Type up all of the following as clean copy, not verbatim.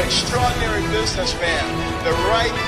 extraordinary businessman, the right leader.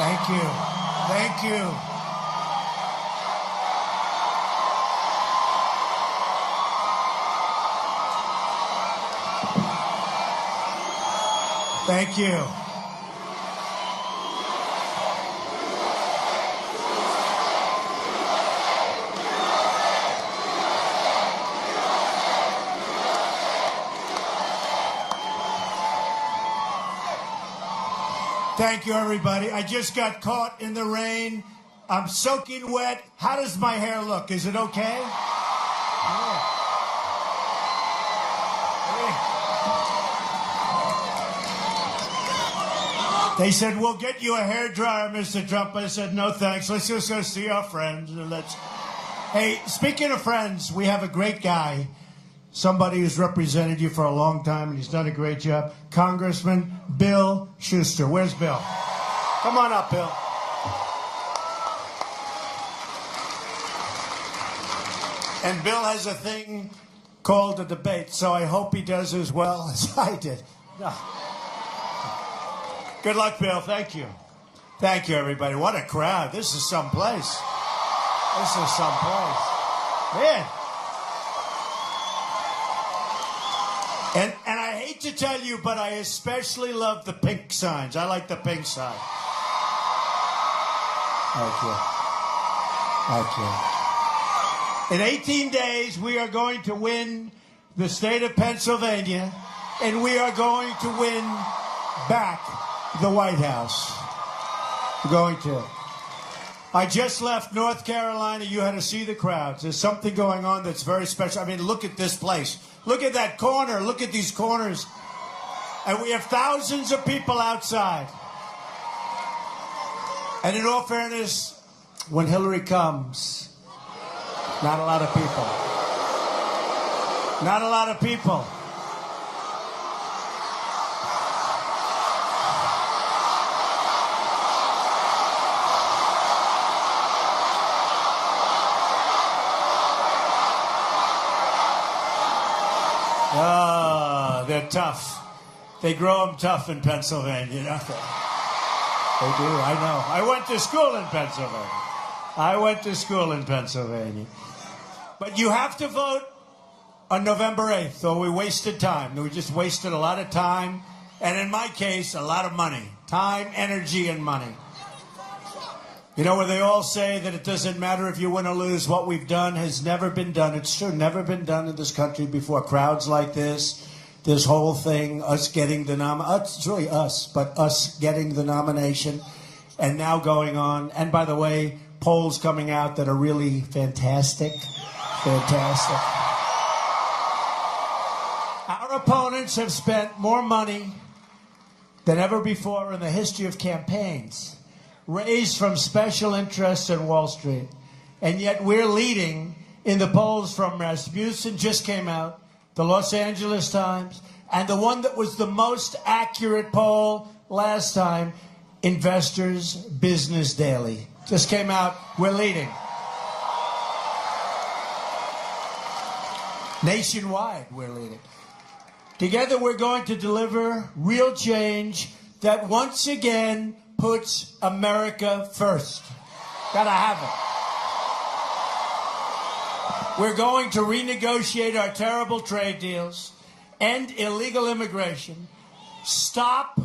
Thank you. Thank you. Thank you. Thank you, everybody. I just got caught in the rain. I'm soaking wet. How does my hair look? Is it okay? Yeah. They said, we'll get you a hairdryer, Mr. Trump. I said, no, thanks. Let's just go see our friends. Hey, speaking of friends, we have a great guy, somebody who's represented you for a long time, and he's done a great job. Congressman Bill Schuster. Where's Bill? Come on up, Bill. And Bill has a thing called a debate, so I hope he does as well as I did. No. Good luck, Bill. Thank you. Thank you, everybody. What a crowd. This is someplace. This is someplace. Man. And I hate to tell you, but I especially love the pink signs. I like the pink sign. Thank you. In 18 days, we are going to win the state of Pennsylvania, and we are going to win back the White House. We're going to. I just left North Carolina. You had to see the crowds. There's something going on that's very special. I mean, look at this place. Look at that corner. Look at these corners. And we have thousands of people outside. And in all fairness, when Hillary comes, not a lot of people. Not a lot of people. They're tough. They grow them tough in Pennsylvania, don't they? They do, I know. I went to school in Pennsylvania. But you have to vote on November 8th, or we wasted time. We just wasted a lot of time, and in my case, a lot of money. Time, energy, and money. You know, where they all say that it doesn't matter if you win or lose, what we've done has never been done. It's true, never been done in this country before. Crowds like this whole thing, us getting the it's really us, but us getting the nomination, and now going on. And by the way, polls coming out that are really fantastic. Fantastic. Our opponents have spent more money than ever before in the history of campaigns, raised from special interests in Wall Street. And yet we're leading in the polls from Rasmussen, just came out, the Los Angeles Times, and the one that was the most accurate poll last time, Investors Business Daily. Just came out, we're leading. Nationwide, we're leading. Together we're going to deliver real change that once again puts America first. Gotta have it. We're going to renegotiate our terrible trade deals, End illegal immigration. Stop,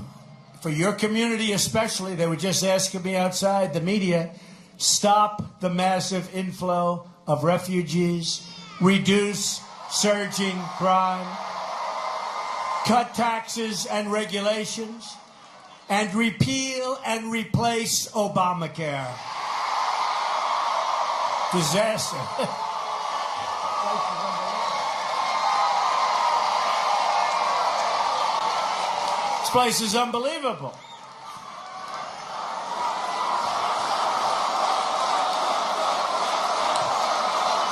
for your community especially, they were just asking me outside, the media, stop the massive inflow of refugees, reduce surging crime, cut taxes and regulations, and repeal and replace Obamacare. Disaster. This place is unbelievable.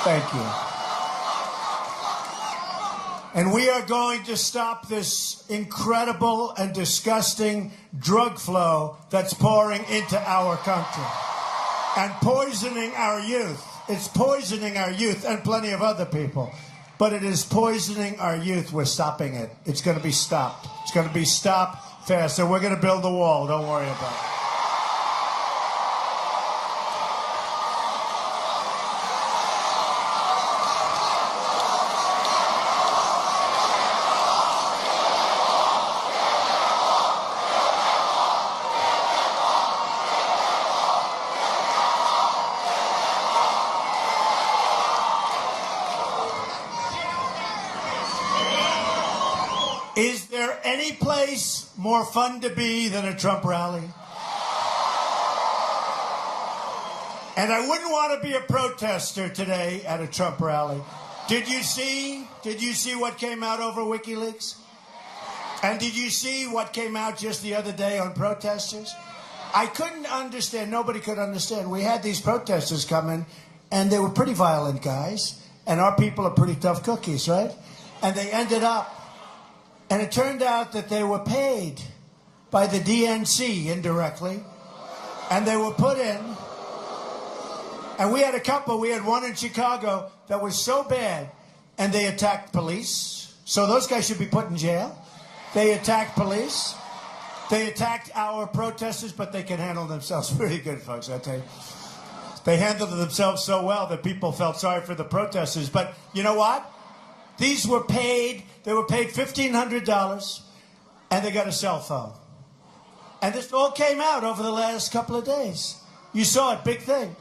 Thank you. And we are going to stop this incredible and disgusting drug flow that's pouring into our country and poisoning our youth. It's poisoning our youth and plenty of other people. But it is poisoning our youth. We're stopping it. It's going to be stopped. It's going to be stopped fast. So we're going to build the wall. Don't worry about it. Is there any place more fun to be than a Trump rally? And I wouldn't want to be a protester today at a Trump rally. Did you see what came out over WikiLeaks? And did you see what came out just the other day on protesters? I couldn't understand. Nobody could understand. We had these protesters come in, and they were pretty violent guys. And our people are pretty tough cookies, right? And they ended up. And it turned out that they were paid by the DNC indirectly. And they were put in. And we had a couple. We had one in Chicago that was so bad. And they attacked police. So those guys should be put in jail. They attacked police. They attacked our protesters, but they can handle themselves pretty good, folks, I tell you. They handled themselves so well that people felt sorry for the protesters. But you know what? These were paid, they were paid $1,500, and they got a cell phone. And this all came out over the last couple of days. You saw it, big thing.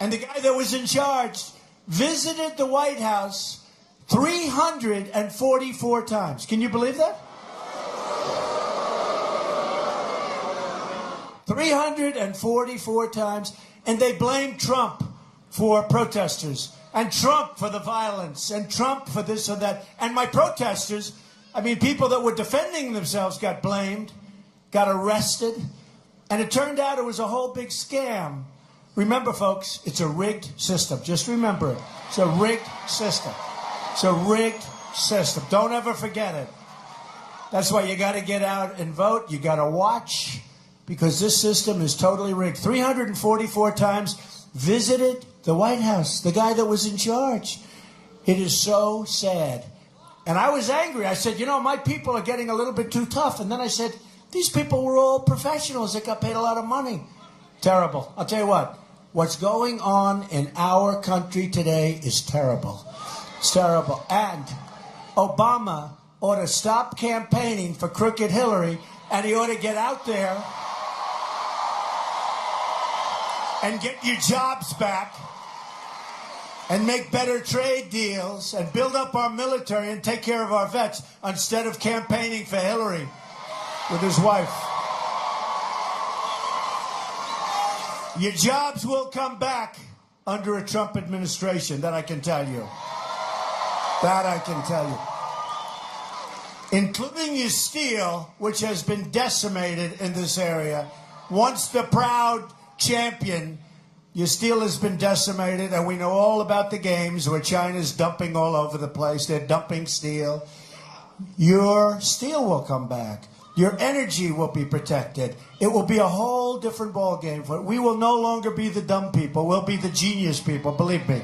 And the guy that was in charge visited the White House 344 times. Can you believe that? 344 times. And they blamed Trump for protesters. And Trump for the violence, and Trump for this or that. And my protesters, I mean, people that were defending themselves got blamed, got arrested. And it turned out it was a whole big scam. Remember, folks, it's a rigged system. Just remember it. It's a rigged system. It's a rigged system. Don't ever forget it. That's why you got to get out and vote. You got to watch, because this system is totally rigged. 344 times visited the White House, the guy that was in charge. It is so sad. And I was angry. I said, you know, my people are getting a little bit too tough. And then I said, these people were all professionals that got paid a lot of money. Terrible. I'll tell you what. What's going on in our country today is terrible. It's terrible. And Obama ought to stop campaigning for crooked Hillary, and he ought to get out there and get your jobs back and make better trade deals and build up our military and take care of our vets instead of campaigning for Hillary with his wife. Your jobs will come back under a Trump administration, that I can tell you. That I can tell you. Including your steel, which has been decimated in this area. Once the proud champion, your steel has been decimated, and we know all about the games where China's dumping all over the place. They're dumping steel. Your steel will come back. Your energy will be protected. It will be a whole different ballgame. We will no longer be the dumb people. We'll be the genius people, believe me.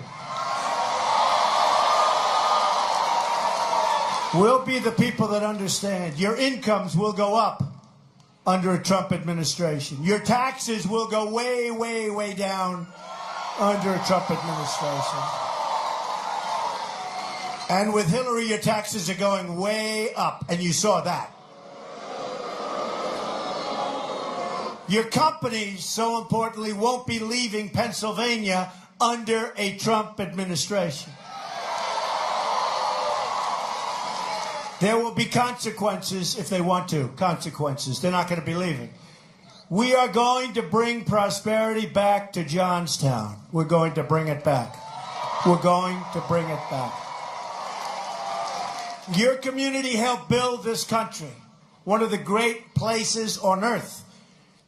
We'll be the people that understand. Your incomes will go up under a Trump administration. Your taxes will go way, way, way down under a Trump administration. And with Hillary, your taxes are going way up, and you saw that. Your companies, so importantly, won't be leaving Pennsylvania under a Trump administration. There will be consequences if they want to. Consequences. They're not going to be leaving. We are going to bring prosperity back to Johnstown. We're going to bring it back. We're going to bring it back. Your community helped build this country, one of the great places on earth.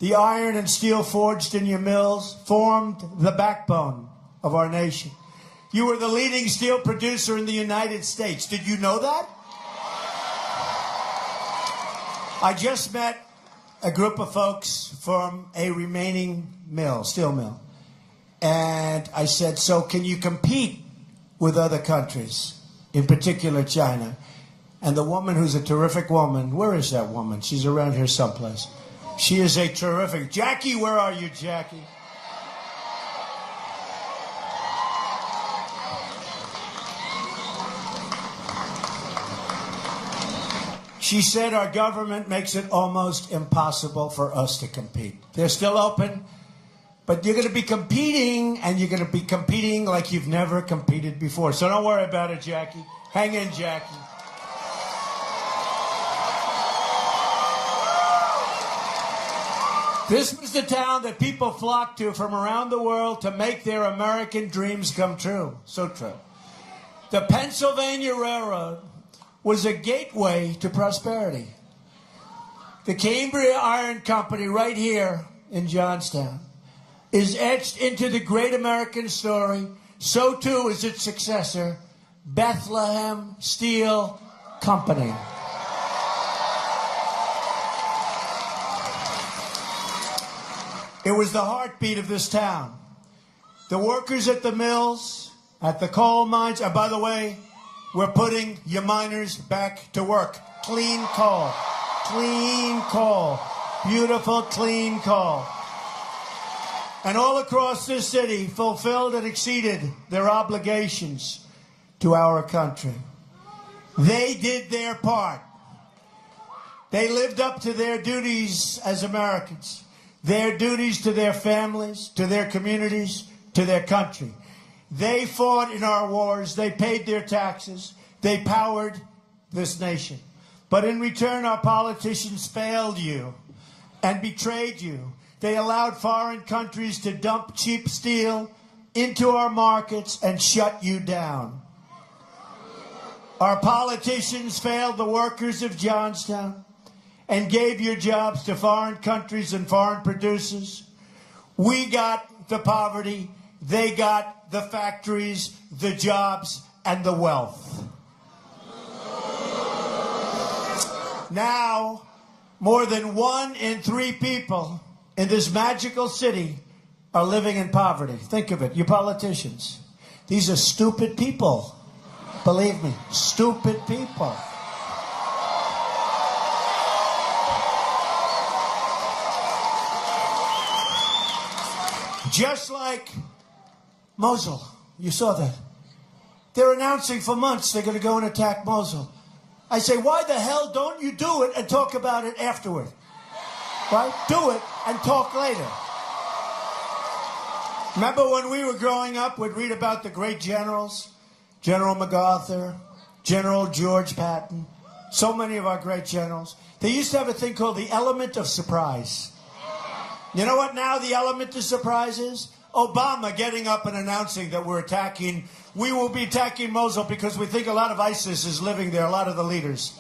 The iron and steel forged in your mills formed the backbone of our nation. You were the leading steel producer in the United States. Did you know that? I just met a group of folks from a remaining mill, steel mill. And I said, so can you compete with other countries, in particular China? And the woman, who's a terrific woman, where is that woman? She's around here someplace. She is a terrific... Jackie, where are you, Jackie? She said our government makes it almost impossible for us to compete. They're still open, but you're going to be competing, and you're going to be competing like you've never competed before. So don't worry about it, Jackie. Hang in, Jackie. This was the town that people flocked to from around the world to make their American dreams come true. So true. The Pennsylvania Railroad was a gateway to prosperity. The Cambria Iron Company right here in Johnstown is etched into the great American story. So too is its successor, Bethlehem Steel Company. It was the heartbeat of this town. The workers at the mills, at the coal mines, and by the way, we're putting your miners back to work. Clean coal. Clean coal. Beautiful, clean coal. And all across this city fulfilled and exceeded their obligations to our country. They did their part. They lived up to their duties as Americans. Their duties to their families, to their communities, to their country. They fought in our wars. They paid their taxes. They powered this nation. But in return, our politicians failed you and betrayed you. They allowed foreign countries to dump cheap steel into our markets and shut you down. Our politicians failed the workers of Johnstown and gave your jobs to foreign countries and foreign producers. We got the poverty, they got the factories, the jobs, and the wealth. Now, more than 1 in 3 people in this magical city are living in poverty. Think of it, you politicians. These are stupid people. Believe me, stupid people. Just like Mosul. You saw that. They're announcing for months they're going to go and attack Mosul. I say, why the hell don't you do it and talk about it afterward? Right? Do it and talk later. Remember when we were growing up, we'd read about the great generals? General MacArthur, General George Patton, so many of our great generals. They used to have a thing called the element of surprise. You know what now the element of surprise is? Obama getting up and announcing that we will be attacking Mosul because we think a lot of ISIS is living there, a lot of the leaders.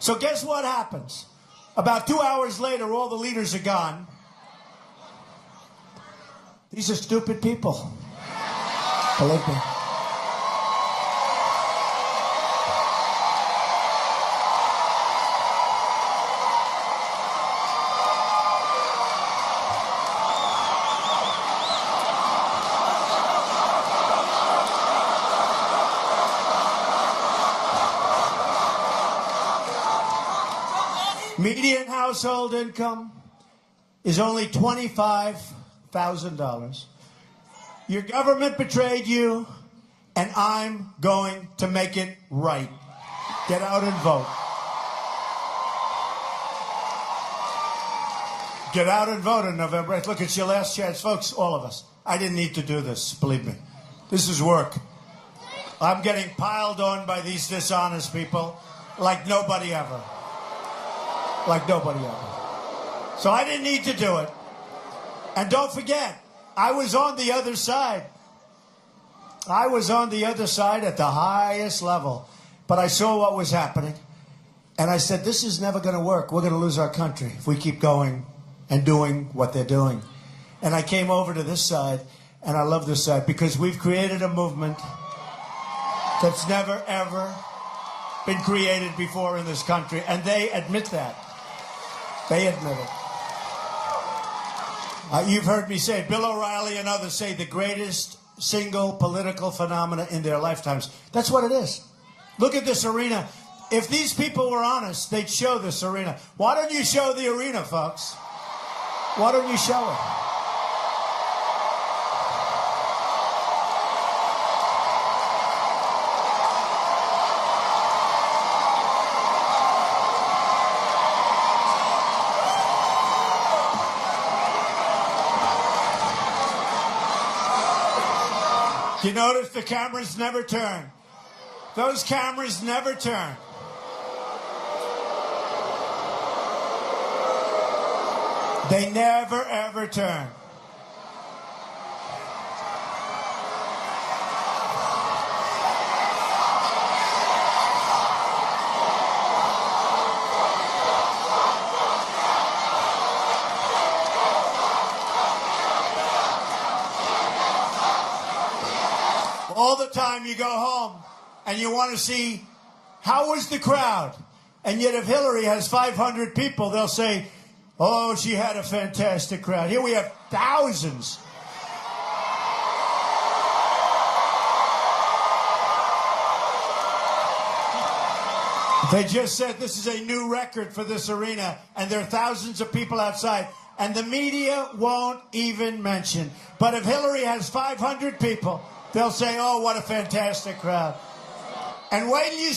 So guess what happens? About 2 hours later, all the leaders are gone. These are stupid people. Believe me. Median household income is only $25,000. Your government betrayed you, and I'm going to make it right. Get out and vote. Get out and vote on November 8th. Look, it's your last chance, folks, all of us. I didn't need to do this, believe me. This is work. I'm getting piled on by these dishonest people like nobody ever. Like nobody ever. So I didn't need to do it. And don't forget, I was on the other side. I was on the other side at the highest level. But I saw what was happening. And I said, this is never going to work. We're going to lose our country if we keep going and doing what they're doing. And I came over to this side, and I love this side, because we've created a movement that's never, ever been created before in this country. And they admit that. They admit it. You've heard me say, Bill O'Reilly and others say the greatest single political phenomena in their lifetimes. That's what it is. Look at this arena. If these people were honest, they'd show this arena. Why don't you show the arena, folks? Why don't you show it? You notice the cameras never turn. Those cameras never turn. They never, ever turn. All the time you go home and you want to see how was the crowd. And yet if Hillary has 500 people, they'll say, oh, she had a fantastic crowd. Here we have thousands. They just said this is a new record for this arena, and there are thousands of people outside. And the media won't even mention. But if Hillary has 500 people, they'll say, oh, what a fantastic crowd. And wait till you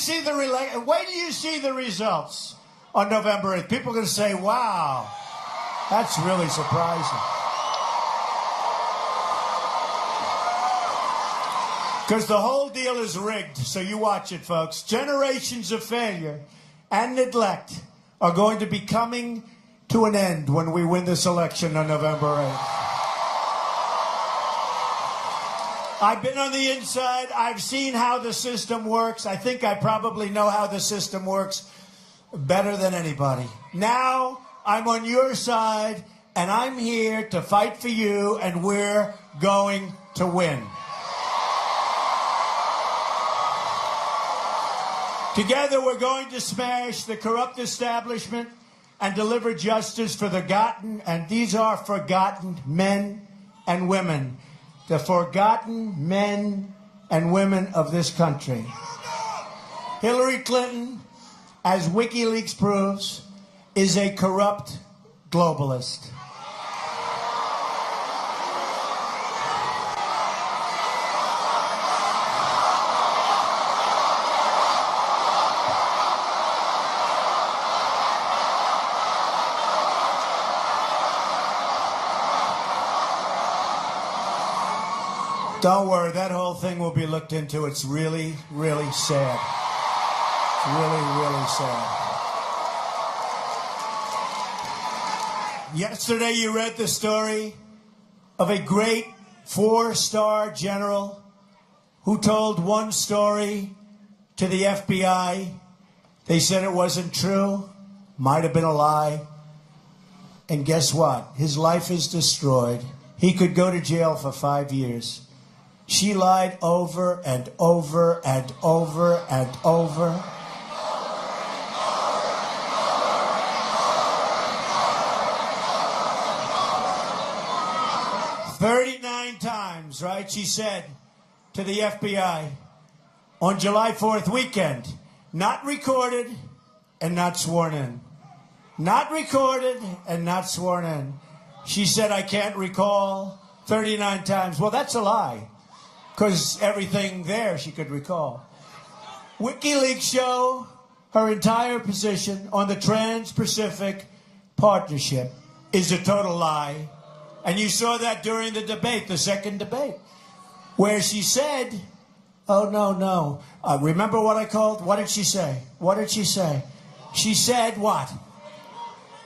see the results on November 8th. People are going to say, wow, that's really surprising. Because the whole deal is rigged, so you watch it, folks. Generations of failure and neglect are going to be coming to an end when we win this election on November 8th. I've been on the inside. I've seen how the system works. I think I probably know how the system works better than anybody. Now I'm on your side, and I'm here to fight for you, and we're going to win. Together we're going to smash the corrupt establishment and deliver justice for the forgotten, and these are forgotten men and women. The forgotten men and women of this country. Hillary Clinton, as WikiLeaks proves, is a corrupt globalist. Don't worry, that whole thing will be looked into. It's really, really sad. It's really, really sad. Yesterday you read the story of a great 4-star general who told one story to the FBI. They said it wasn't true, might have been a lie. And guess what? His life is destroyed. He could go to jail for 5 years. She lied over and over and over and over. Times, right? She said to the FBI on July 4th weekend, not recorded and not sworn in. Not recorded and not sworn in. She said, I can't recall 39 times. Well, that's a lie. because everything there she could recall. WikiLeaks show her entire position on the Trans-Pacific Partnership is a total lie. And you saw that during the debate, the second debate, where she said, oh, no. Remember what I called? What did she say? What did she say? She said what?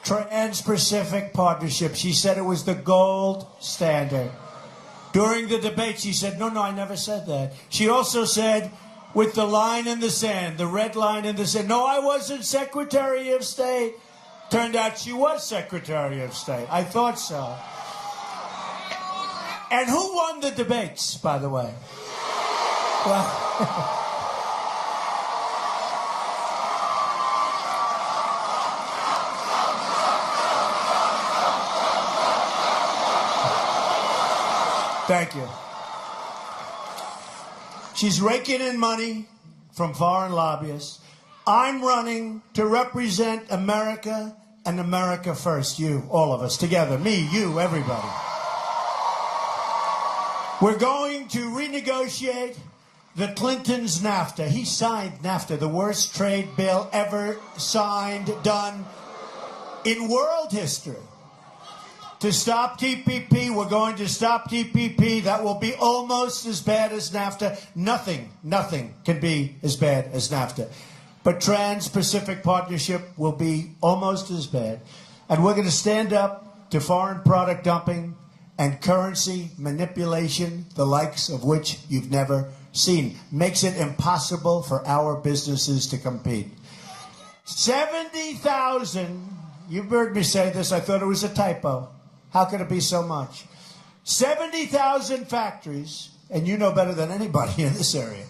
Trans-Pacific Partnership. She said it was the gold standard. During the debate, she said, no, I never said that. She also said, with the line in the sand, the red line in the sand. No, I wasn't Secretary of State. Turned out she was Secretary of State. I thought so. And who won the debates, by the way? Well... Thank you. She's raking in money from foreign lobbyists. I'm running to represent America and America first. You, all of us, together. Me, you, everybody. We're going to renegotiate the Clintons' NAFTA. He signed NAFTA, the worst trade bill ever signed, done in world history. To stop TPP, we're going to stop TPP. That will be almost as bad as NAFTA. Nothing can be as bad as NAFTA. But Trans-Pacific Partnership will be almost as bad. And we're going to stand up to foreign product dumping and currency manipulation, the likes of which you've never seen. Makes it impossible for our businesses to compete. 70,000, you've heard me say this, I thought it was a typo. How could it be so much? 70,000 factories, and you know better than anybody in this area,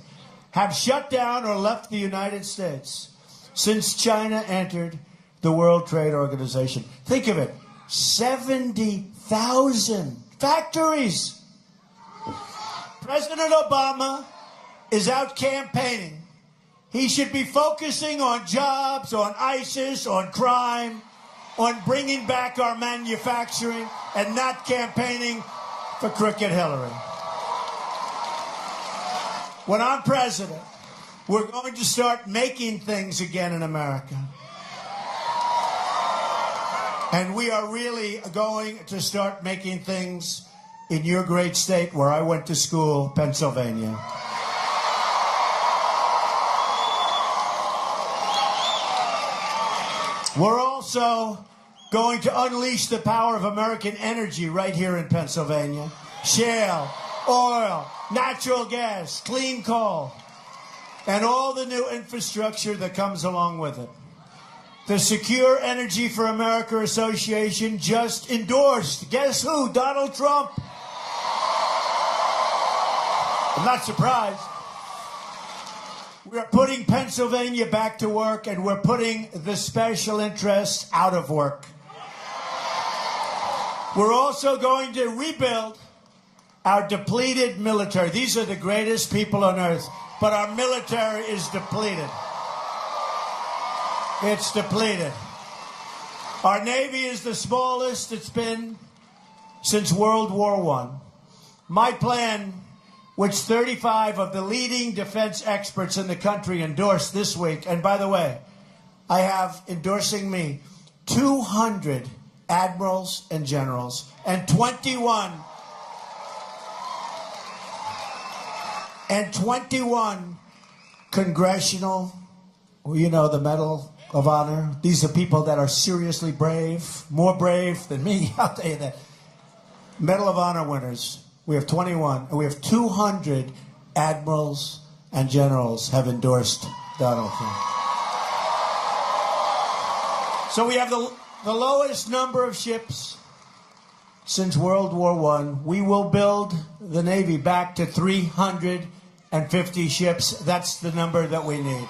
have shut down or left the United States since China entered the World Trade Organization. Think of it, 70,000 factories. President Obama is out campaigning. He should be focusing on jobs, on ISIS, on crime, on bringing back our manufacturing, and not campaigning for Crooked Hillary. When I'm president, we're going to start making things again in America. And we are really going to start making things in your great state where I went to school, Pennsylvania. We're also going to unleash the power of American energy right here in Pennsylvania. Shale, oil, natural gas, clean coal, and all the new infrastructure that comes along with it. The Secure Energy for America Association just endorsed, guess who? Donald Trump. I'm not surprised. We're putting Pennsylvania back to work, and we're putting the special interests out of work. We're also going to rebuild our depleted military. These are the greatest people on earth, but our military is depleted. It's depleted. Our Navy is the smallest it's been since World War I. My plan, which 35 of the leading defense experts in the country endorsed this week, and by the way, I have endorsing me 200 admirals and generals and 21 congressional, you know, the Medal of Honor. These are people that are seriously brave, more brave than me, I'll tell you that. Medal of Honor winners. We have 21, and we have 200 admirals and generals have endorsed Donald Trump. So we have the lowest number of ships since World War I. We will build the Navy back to 350 ships. That's the number that we need.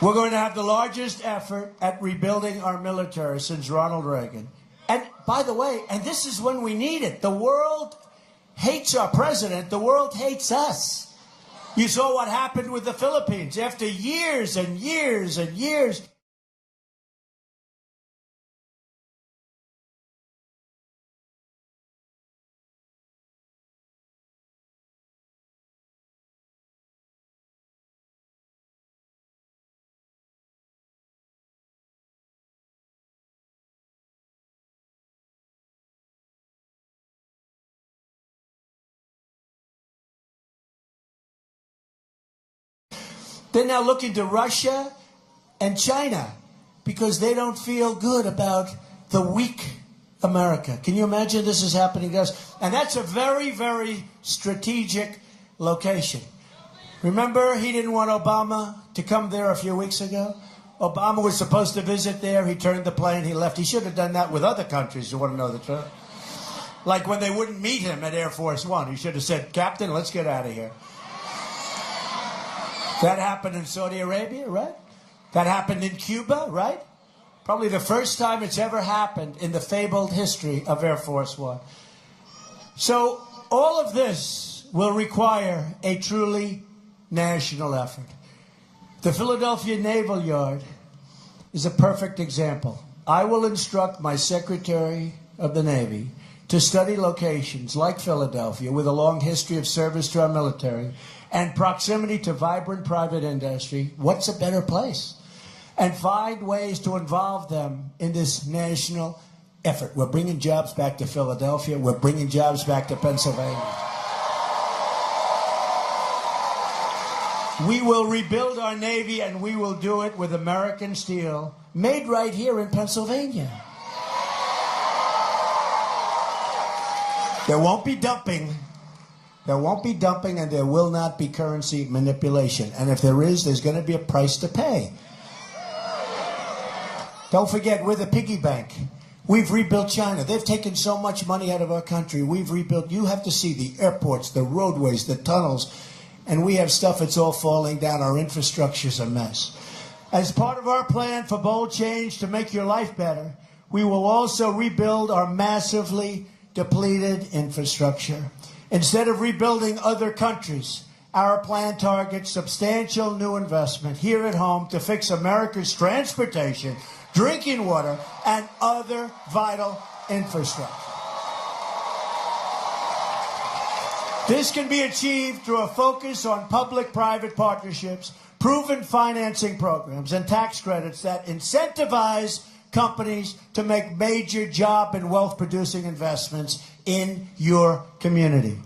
We're going to have the largest effort at rebuilding our military since Ronald Reagan. And by the way, and this is when we need it, the world hates our president. The world hates us. You saw what happened with the Philippines. After years and years and years, They're now looking to Russia and China because they don't feel good about the weak America. Can you imagine this is happening to us? And that's a very, very strategic location. Remember, he didn't want Obama to come there a few weeks ago? Obama was supposed to visit there. He turned the plane. He left. He should have done that with other countries, you want to know the truth. Like when they wouldn't meet him at Air Force One. He should have said, Captain, let's get out of here. That happened in Saudi Arabia, right? That happened in Cuba, right? Probably the first time it's ever happened in the fabled history of Air Force One. So all of this will require a truly national effort. The Philadelphia Naval Yard is a perfect example. I will instruct my Secretary of the Navy to study locations like Philadelphia with a long history of service to our military and proximity to vibrant private industry. What's a better place? And find ways to involve them in this national effort. We're bringing jobs back to Philadelphia. We're bringing jobs back to Pennsylvania. We will rebuild our Navy, and we will do it with American steel, made right here in Pennsylvania. There won't be dumping. There won't be dumping, and there will not be currency manipulation. And if there is, there's going to be a price to pay. Don't forget, we're the piggy bank. We've rebuilt China. They've taken so much money out of our country. We've rebuilt. You have to see the airports, the roadways, the tunnels. And we have stuff that's all falling down. Our infrastructure's a mess. As part of our plan for bold change to make your life better, we will also rebuild our massively depleted infrastructure. Instead of rebuilding other countries, our plan targets substantial new investment here at home to fix America's transportation, drinking water, and other vital infrastructure. This can be achieved through a focus on public-private partnerships, proven financing programs, and tax credits that incentivize companies to make major job and wealth-producing investments in your community.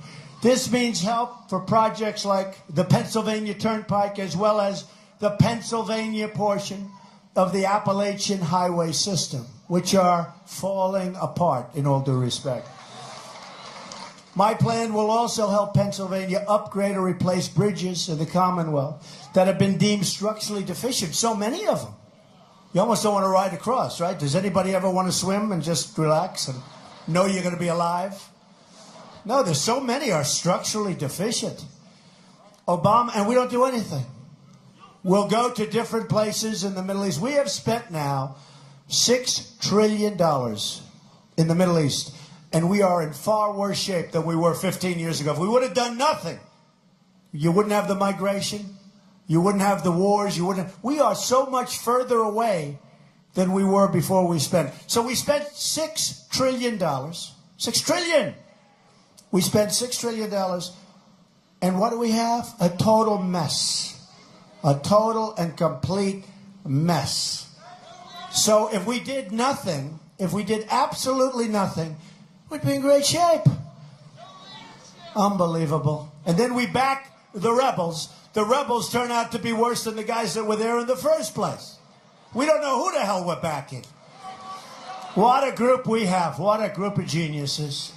This means help for projects like the Pennsylvania Turnpike, as well as the Pennsylvania portion of the Appalachian Highway System, which are falling apart in all due respect. My plan will also help Pennsylvania upgrade or replace bridges in the Commonwealth that have been deemed structurally deficient, so many of them. You almost don't want to ride across, right? Does anybody ever want to swim and just relax and know you're going to be alive? No, there's so many are structurally deficient. Obama, and we don't do anything. We'll go to different places in the Middle East. We have spent now $6 trillion in the Middle East. And we are in far worse shape than we were 15 years ago. If we would have done nothing, you wouldn't have the migration. You wouldn't have the wars. We are so much further away than we were before we spent. So we spent $6 trillion. $6 trillion. We spent $6 trillion. And what do we have? A total mess. A total and complete mess. So if we did nothing, if we did absolutely nothing, we'd be in great shape. Unbelievable. And then we back the rebels. The rebels turn out to be worse than the guys that were there in the first place. We don't know who the hell we're backing. What a group we have. What a group of geniuses.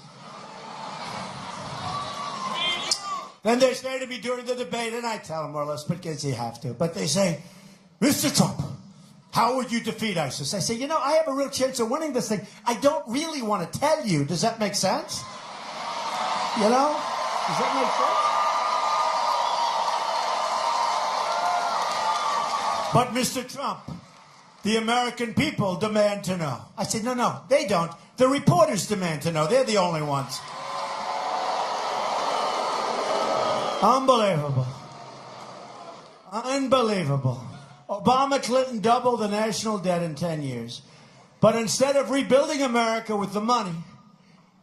Then they say to me during the debate, and I tell them more or less, because you have to, but they say, Mr. Trump, how would you defeat ISIS? I say, I have a real chance of winning this thing. I don't really want to tell you. Does that make sense? Does that make sense? But Mr. Trump, the American people demand to know. I said, no, they don't. The reporters demand to know. They're the only ones. Unbelievable. Unbelievable. Obama, Clinton doubled the national debt in 10 years. But instead of rebuilding America with the money,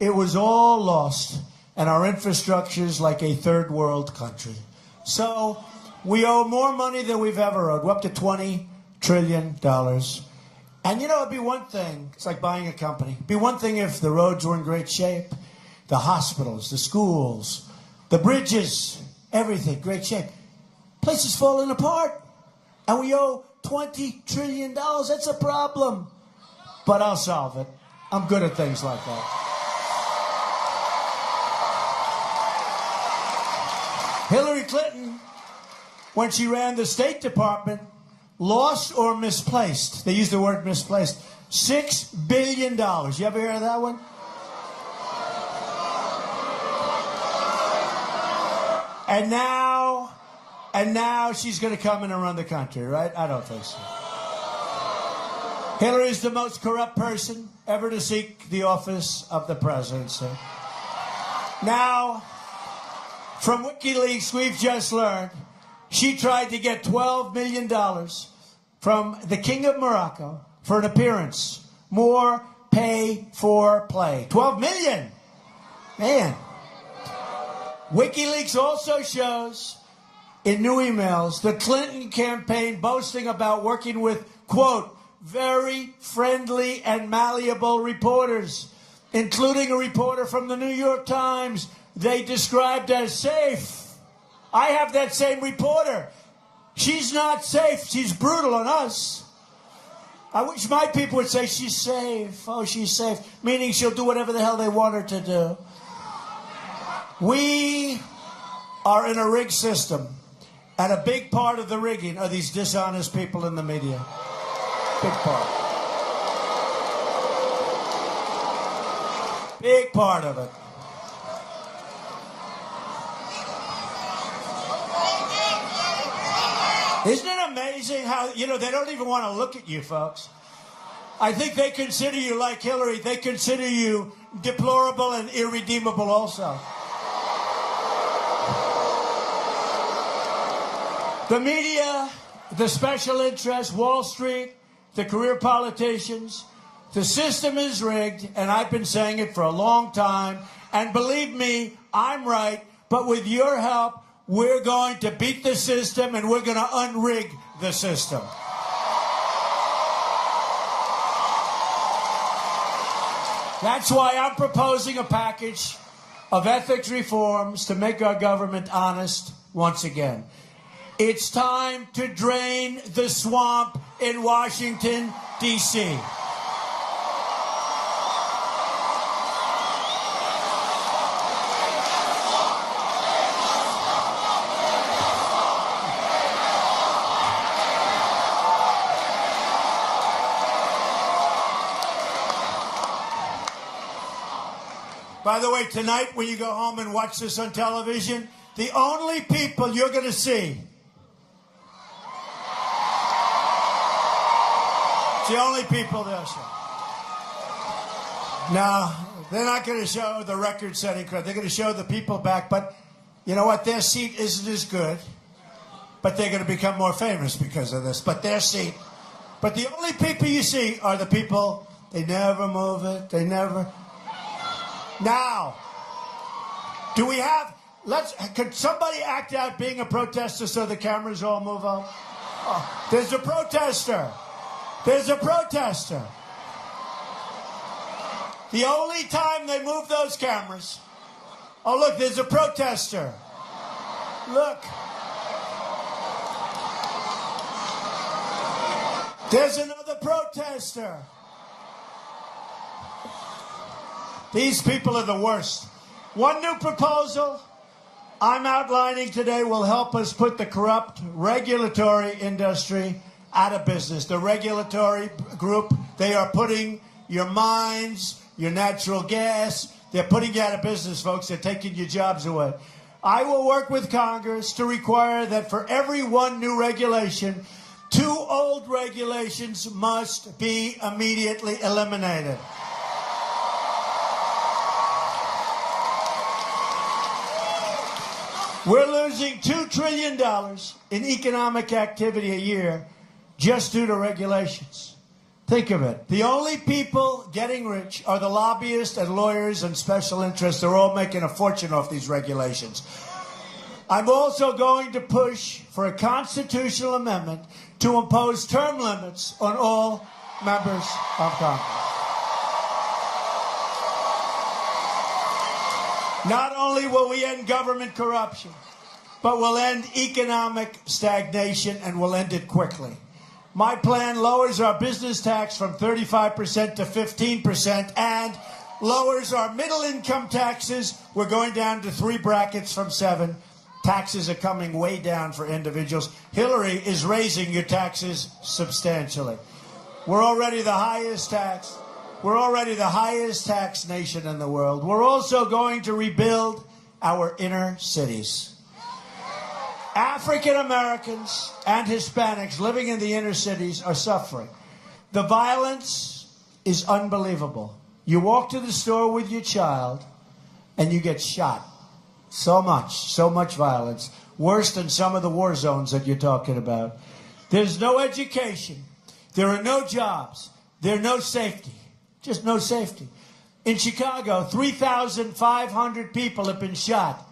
it was all lost. And our infrastructure is like a third world country. So we owe more money than we've ever owed. We're up to $20 trillion. And it'd be one thing. It's like buying a company. It'd be one thing if the roads were in great shape. The hospitals, the schools, the bridges, everything, great shape. Place is falling apart. And we owe $20 trillion. That's a problem. But I'll solve it. I'm good at things like that. Hillary Clinton, when she ran the State Department, lost or misplaced. They used the word misplaced. $6 billion. You ever hear of that one? And now she's going to come in and run the country, right? I don't think so. Hillary's the most corrupt person ever to seek the office of the presidency. Now, from WikiLeaks, we've just learned she tried to get $12 million from the King of Morocco for an appearance. More pay for play. 12 million. Man. WikiLeaks also shows in new emails the Clinton campaign boasting about working with, quote, very friendly and malleable reporters, including a reporter from the New York Times they described as safe. I have that same reporter. She's not safe. She's brutal on us. I wish my people would say she's safe. Oh, she's safe. Meaning she'll do whatever the hell they want her to do. We are in a rigged system. And a big part of the rigging are these dishonest people in the media. Big part. Big part of it. Isn't it amazing how, they don't even want to look at you, folks. I think they consider you like Hillary. They consider you deplorable and irredeemable also. The media, the special interests, Wall Street, the career politicians, the system is rigged, and I've been saying it for a long time. And believe me, I'm right. But with your help, we're going to beat the system, and we're going to unrig the system. That's why I'm proposing a package of ethics reforms to make our government honest once again. It's time to drain the swamp in Washington, D.C. By the way, tonight when you go home and watch this on television, the only people you're going to see, it's the only people they'll show. No, they're not going to show the record-setting crowd. They're going to show the people back, but you know what? Their seat isn't as good, but they're going to become more famous because of this. But their seat. But the only people you see are the people, they never move it, they never... Now, do we have, could somebody act out being a protester so the cameras all move out? Oh, there's a protester. There's a protester. The only time they move those cameras. Oh, look, there's a protester. Look. There's another protester. These people are the worst. One new proposal I'm outlining today will help us put the corrupt regulatory industry out of business. The regulatory group, they are putting your mines, your natural gas, they're putting you out of business, folks. They're taking your jobs away. I will work with Congress to require that for every one new regulation, 2 old regulations must be immediately eliminated. We're losing $2 trillion in economic activity a year just due to regulations. Think of it. The only people getting rich are the lobbyists and lawyers and special interests. They're all making a fortune off these regulations. I'm also going to push for a constitutional amendment to impose term limits on all members of Congress. Not only will we end government corruption, but we'll end economic stagnation and we'll end it quickly. My plan lowers our business tax from 35% to 15% and lowers our middle income taxes. We're going down to 3 brackets from 7. Taxes are coming way down for individuals. Hillary is raising your taxes substantially. We're already the highest tax. We're already the highest tax nation in the world. We're also going to rebuild our inner cities. African Americans and Hispanics living in the inner cities are suffering. The violence is unbelievable. You walk to the store with your child and you get shot. So much violence. Worse than some of the war zones that you're talking about. There's no education. There are no jobs. There's no safety. Just no safety. In Chicago, 3,500 people have been shot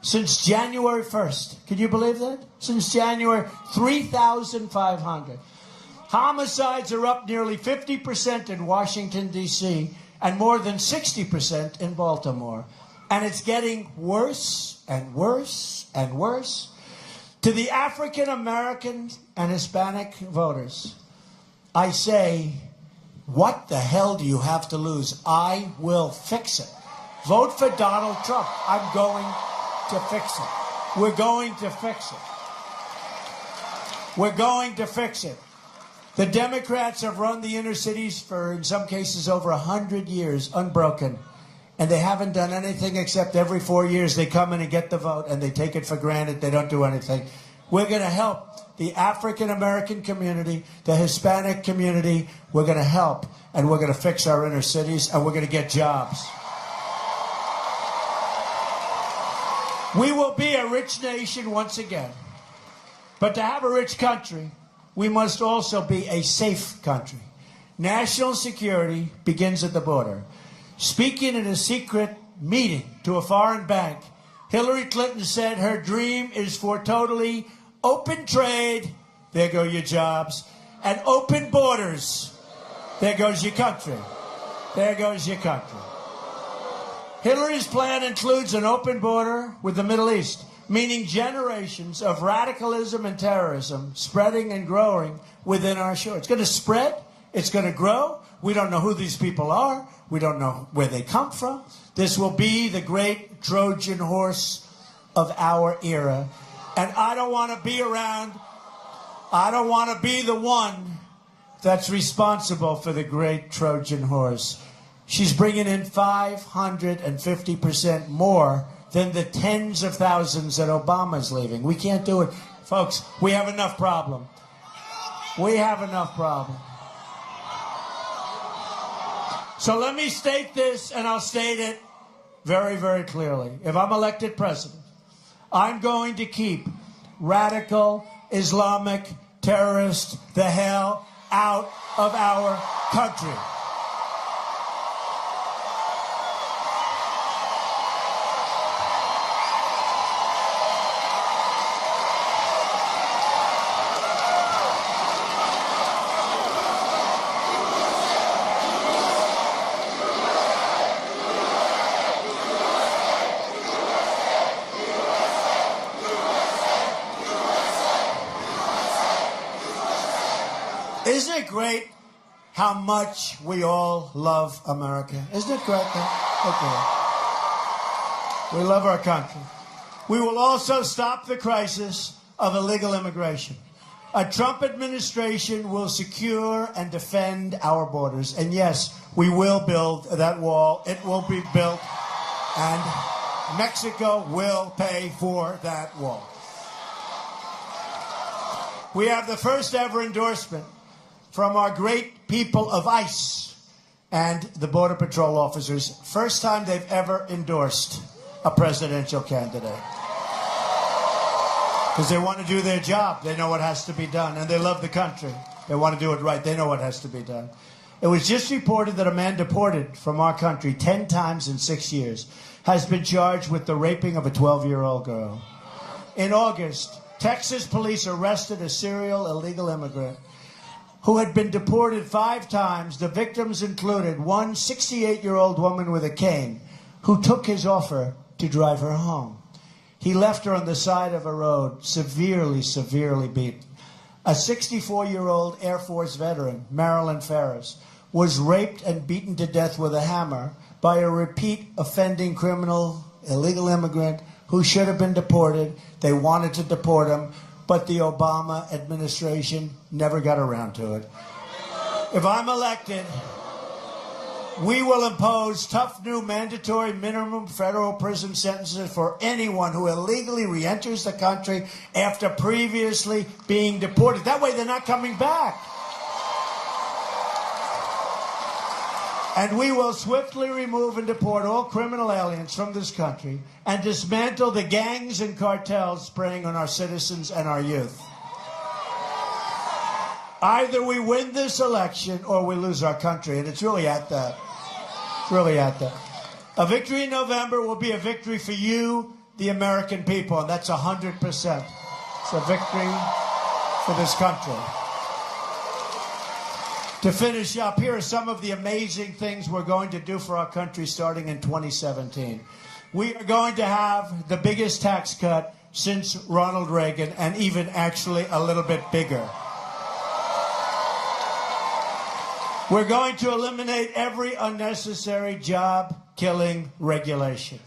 since January 1st. Can you believe that? Since January, 3,500. Homicides are up nearly 50% in Washington, D.C., and more than 60% in Baltimore. And it's getting worse and worse and worse. To the African American and Hispanic voters, I say, what the hell do you have to lose? I will fix it. Vote for Donald Trump. I'm going to fix it. We're going to fix it. We're going to fix it. The Democrats have run the inner cities for, in some cases, over 100 years, unbroken. And they haven't done anything except every 4 years they come in and get the vote and they take it for granted. They don't do anything. We're going to help the African American community, the Hispanic community. We're going to help and we're going to fix our inner cities and we're going to get jobs. We will be a rich nation once again. But to have a rich country, we must also be a safe country. National security begins at the border. Speaking in a secret meeting to a foreign bank, Hillary Clinton said her dream is for totally open trade, there go your jobs, and open borders, there goes your country. There goes your country. Hillary's plan includes an open border with the Middle East, meaning generations of radicalism and terrorism spreading and growing within our shore. It's going to spread. It's going to grow. We don't know who these people are. We don't know where they come from. This will be the great Trojan horse of our era. And I don't want to be around. I don't want to be the one that's responsible for the great Trojan horse. She's bringing in 550% more than the tens of thousands that Obama's leaving. We can't do it. Folks, we have enough problem. We have enough problem. So let me state this, and I'll state it very, very clearly. If I'm elected president, I'm going to keep radical Islamic terrorists the hell out of our country. Isn't it great how much we all love America? Isn't it great? Okay. We love our country. We will also stop the crisis of illegal immigration. A Trump administration will secure and defend our borders. And yes, we will build that wall. It will be built. And Mexico will pay for that wall. We have the first ever endorsement from our great people of ICE and the Border Patrol officers. First time they've ever endorsed a presidential candidate. Because they want to do their job. They know what has to be done. And they love the country. They want to do it right. They know what has to be done. It was just reported that a man deported from our country 10 times in 6 years has been charged with the raping of a 12-year-old girl. In August, Texas police arrested a serial illegal immigrant who had been deported 5 times. The victims included one 68-year-old woman with a cane who took his offer to drive her home. He left her on the side of a road, severely, severely beaten. A 64-year-old Air Force veteran, Marilyn Ferris, was raped and beaten to death with a hammer by a repeat offending criminal, illegal immigrant, who should have been deported. They wanted to deport him, but the Obama administration never got around to it. If I'm elected, we will impose tough new mandatory minimum federal prison sentences for anyone who illegally re-enters the country after previously being deported. That way they're not coming back. And we will swiftly remove and deport all criminal aliens from this country and dismantle the gangs and cartels preying on our citizens and our youth. Either we win this election or we lose our country, and it's really at that. It's really at that. A victory in November will be a victory for you, the American people, and that's 100%. It's a victory for this country. To finish up, here are some of the amazing things we're going to do for our country starting in 2017. We are going to have the biggest tax cut since Ronald Reagan, and even actually a little bit bigger. We're going to eliminate every unnecessary job-killing regulation.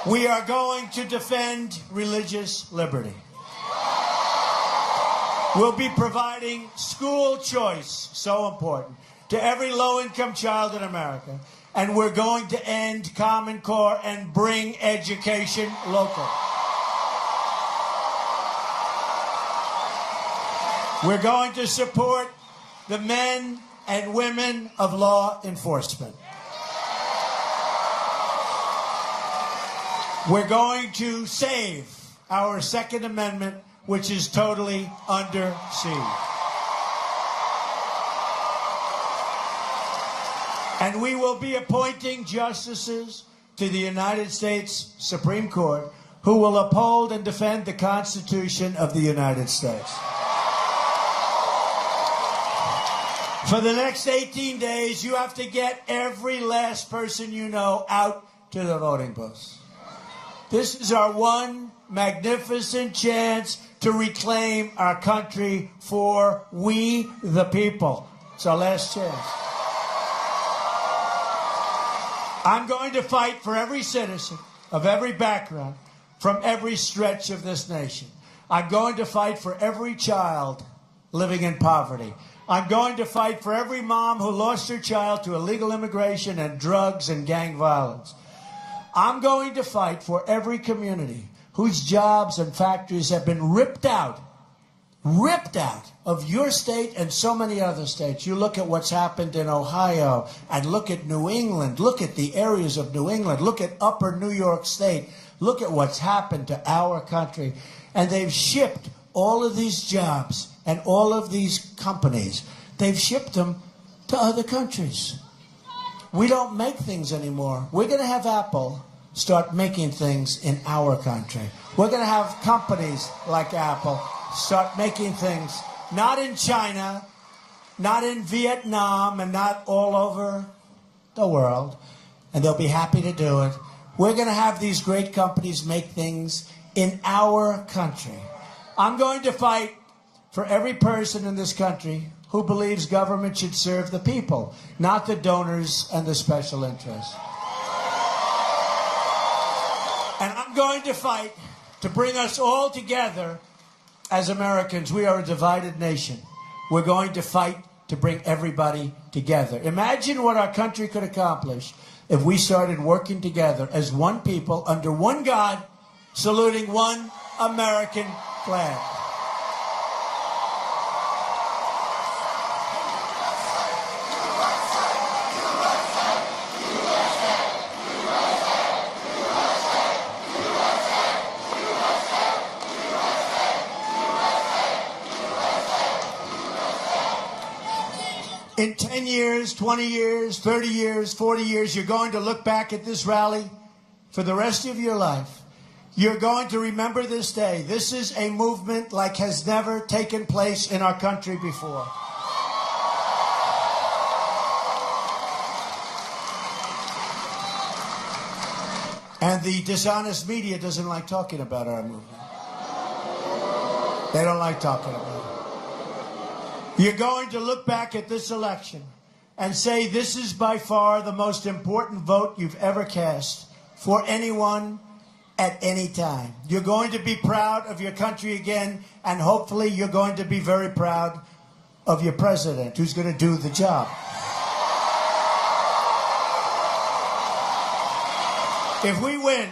We are going to defend religious liberty. We'll be providing school choice, so important, to every low-income child in America. And we're going to end Common Core and bring education local. We're going to support the men and women of law enforcement. We're going to save our Second Amendment, which is totally under siege. And we will be appointing justices to the United States Supreme Court who will uphold and defend the Constitution of the United States. For the next 18 days, you have to get every last person you know out to the voting booths. This is our one magnificent chance to reclaim our country for we, the people. It's our last chance. I'm going to fight for every citizen of every background from every stretch of this nation. I'm going to fight for every child living in poverty. I'm going to fight for every mom who lost her child to illegal immigration and drugs and gang violence. I'm going to fight for every community whose jobs and factories have been ripped out of your state and so many other states. You look at what's happened in Ohio and look at New England. Look at the areas of New England. Look at upper New York State. Look at what's happened to our country. And they've shipped all of these jobs and all of these companies. They've shipped them to other countries. We don't make things anymore. We're going to have Apple start making things in our country. We're going to have companies like Apple start making things not in China, not in Vietnam, and not all over the world. And they'll be happy to do it. We're going to have these great companies make things in our country. I'm going to fight for every person in this country who believes government should serve the people, not the donors and the special interests. And I'm going to fight to bring us all together as Americans. We are a divided nation. We're going to fight to bring everybody together. Imagine what our country could accomplish if we started working together as one people, under one God, saluting one American flag. In 10 years, 20 years, 30 years, 40 years, you're going to look back at this rally for the rest of your life. You're going to remember this day. This is a movement like has never taken place in our country before. And the dishonest media doesn't like talking about our movement. They don't like talking about it. You're going to look back at this election and say this is by far the most important vote you've ever cast for anyone at any time. You're going to be proud of your country again, and hopefully you're going to be very proud of your president, who's going to do the job. If we win,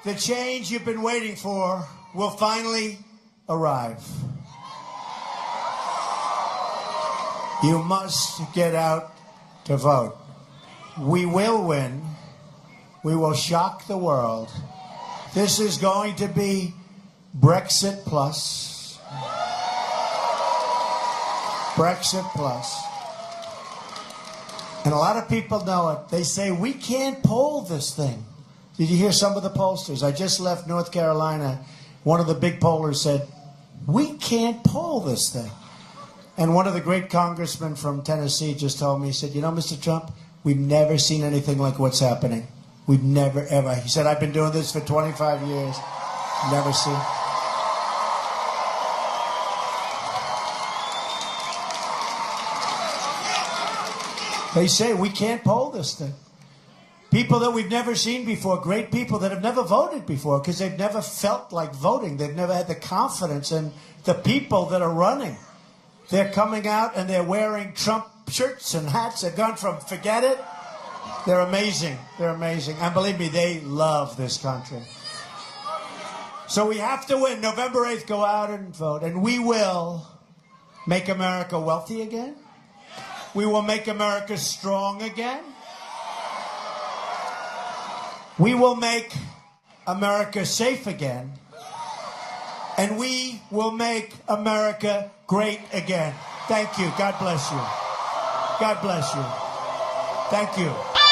the change you've been waiting for will finally arrive. You must get out to vote. We will win. We will shock the world. This is going to be Brexit plus. Brexit plus. And a lot of people know it. They say, we can't poll this thing. Did you hear some of the pollsters? I just left North Carolina. One of the big pollers said, we can't poll this thing. And one of the great congressmen from Tennessee just told me, he said, you know, Mr. Trump, we've never seen anything like what's happening. We've never, ever. He said, I've been doing this for 25 years. Never seen. They say we can't poll this thing. People that we've never seen before, great people that have never voted before because they've never felt like voting. They've never had the confidence in the people that are running. They're coming out and they're wearing Trump shirts and hats. They've gone from forget it. They're amazing. They're amazing. And believe me, they love this country. So we have to win. November 8th, go out and vote. And we will make America wealthy again. We will make America strong again. We will make America safe again. And we will make America great again. Thank you. God bless you. God bless you. Thank you.